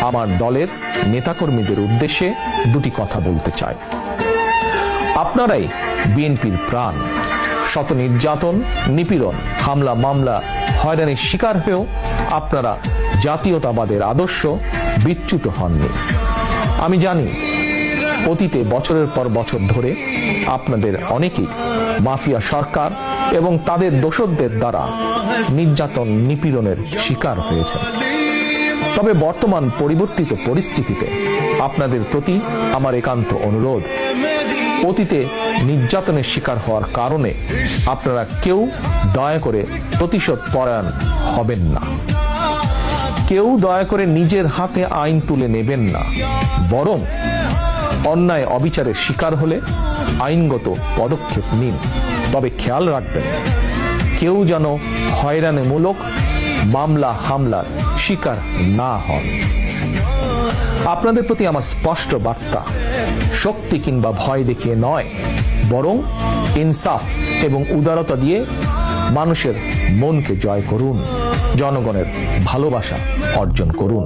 আমার দলের নেতাকর্মীদের উদ্দেশ্যে দুটি কথা বলতে চাই। আপনারাই বিএনপির প্রাণ। শত নির্যাতন, নিপীড়ন, হামলা, মামলা, হয়রানির শিকার হয়েও আপনারা জাতীয়তাবাদের আদর্শ বিচ্যুত হননি। আমি জানি অতীতে বছরের পর বছর ধরে আপনাদের অনেকেই মাফিয়া সরকার এবং তাদের দোসরদের দ্বারা নির্যাতন, নিপীড়নের শিকার হয়েছে। তবে বর্তমান পরিবর্তিত পরিস্থিতিতে আপনাদের প্রতি আমার একান্ত অনুরোধ, অতীতে নির্যাতনের শিকার হওয়ার কারণে আপনারা কেউ দয়া করে প্রতিশোধ পরায়ণ হবেন না। কেউ দয়া করে নিজের হাতে আইন তুলে নেবেন না, বরং অন্যায় অবিচারের শিকার হলে আইনগত পদক্ষেপ নিন। তবে খেয়াল রাখবেন, কেউ যেন হয়রানিমূলক মামলা হামলার শিকার না হন। আপনাদের প্রতি আমার স্পষ্ট বার্তা, শক্তি কিংবা ভয় দেখিয়ে নয়, বরং ইনসাফ এবং উদারতা দিয়ে মানুষের মনকে জয় করুন, জনগণের ভালোবাসা অর্জন করুন।